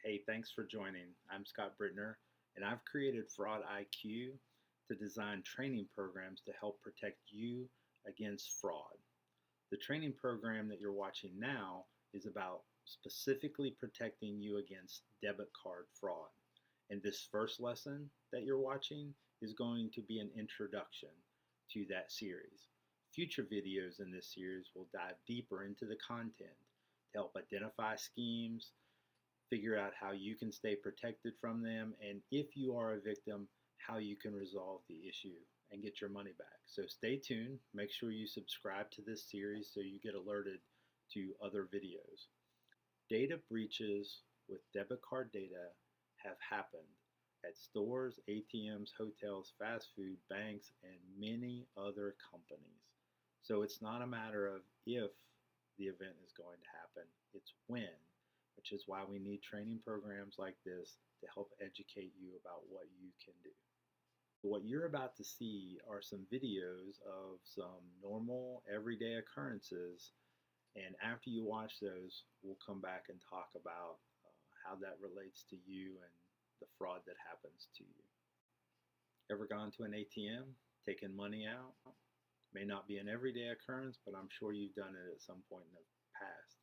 Hey, thanks for joining. I'm Scott Britner, and I've created FraudIQ to design training programs to help protect you against fraud. The training program that you're watching now is about specifically protecting you against debit card fraud. And this first lesson that you're watching is going to be an introduction to that series. Future videos in this series will dive deeper into the content to help identify schemes, figure out how you can stay protected from them, and if you are a victim, how you can resolve the issue and get your money back. So stay tuned. Make sure you subscribe to this series so you get alerted to other videos. Data breaches with debit card data have happened at stores, ATMs, hotels, fast food, banks, and many other companies. So it's not a matter of if the event is going to happen, it's when, which is why we need training programs like this to help educate you about what you can do. What you're about to see are some videos of some normal everyday occurrences, and after you watch those, we'll come back and talk about how that relates to you and the fraud that happens to you. Ever gone to an ATM, taken money out? May not be an everyday occurrence, but I'm sure you've done it at some point in the past.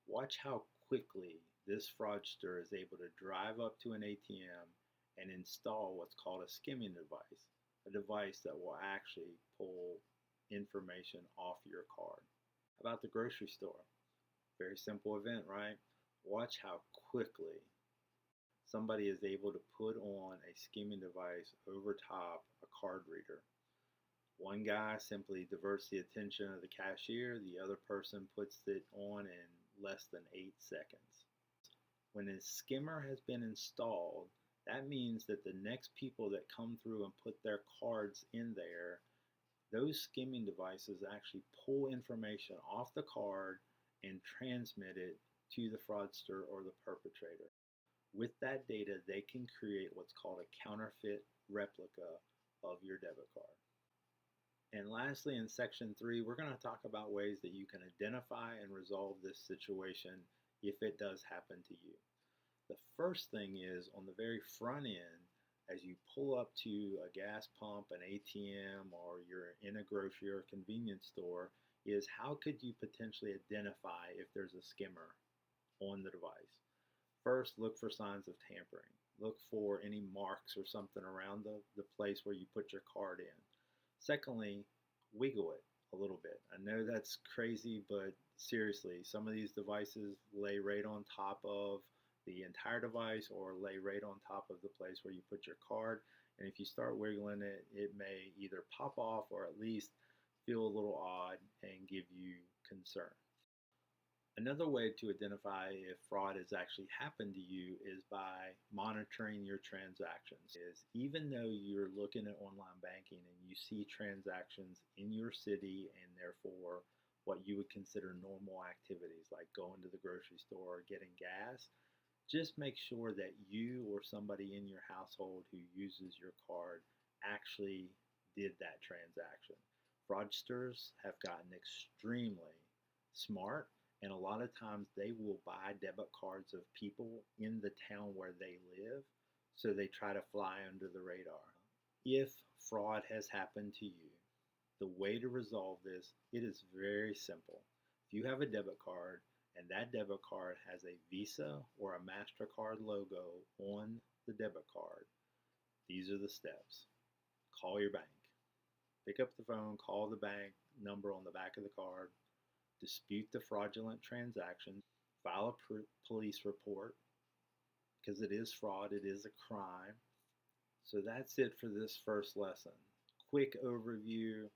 Watch how quickly this fraudster is able to drive up to an ATM and install what's called a skimming device, a device that will actually pull information off your card. How about the grocery store? Very simple event, right? Watch how quickly somebody is able to put on a skimming device over top a card reader. One guy simply diverts the attention of the cashier, the other person puts it on in less than 8 seconds. When a skimmer has been installed, that means that the next people that come through and put their cards in there, those skimming devices actually pull information off the card and transmit it to the fraudster or the perpetrator. With that data, they can create what's called a counterfeit replica of your debit card. And lastly, in section 3, we're going to talk about ways that you can identify and resolve this situation if it does happen to you. The first thing is on the very front end, as you pull up to a gas pump, an ATM, or you're in a grocery or convenience store, is how could you potentially identify if there's a skimmer on the device? First, look for signs of tampering. Look for any marks or something around the place where you put your card in. Secondly, wiggle it a little bit. I know that's crazy, but seriously, some of these devices lay right on top of the entire device or lay right on top of the place where you put your card. And if you start wiggling it, it may either pop off or at least feel a little odd and give you concern. Another way to identify if fraud has actually happened to you is by monitoring your transactions. Even though you're looking at online banking and you see transactions in your city and therefore what you would consider normal activities like going to the grocery store or getting gas, just make sure that you or somebody in your household who uses your card actually did that transaction. Fraudsters have gotten extremely smart, and a lot of times they will buy debit cards of people in the town where they live, so they try to fly under the radar. If fraud has happened to you, the way to resolve this, it is very simple. If you have a debit card and that debit card has a Visa or a MasterCard logo on the debit card, these are the steps. Call your bank. Pick up the phone, call the bank number on the back of the card, dispute the fraudulent transaction, file a police report, because it is fraud, it is a crime. So that's it for this first lesson. Quick overview,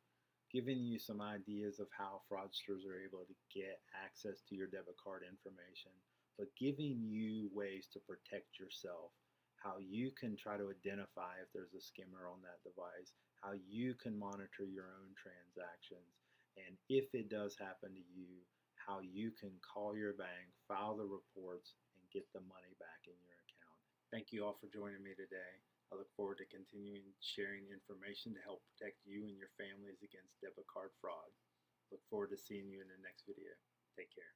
giving you some ideas of how fraudsters are able to get access to your debit card information, but giving you ways to protect yourself, how you can try to identify if there's a skimmer on that device, how you can monitor your own transactions, and if it does happen to you, how you can call your bank, file the reports, and get the money back in your account. Thank you all for joining me today. I look forward to continuing sharing information to help protect you and your families against debit card fraud. Look forward to seeing you in the next video. Take care.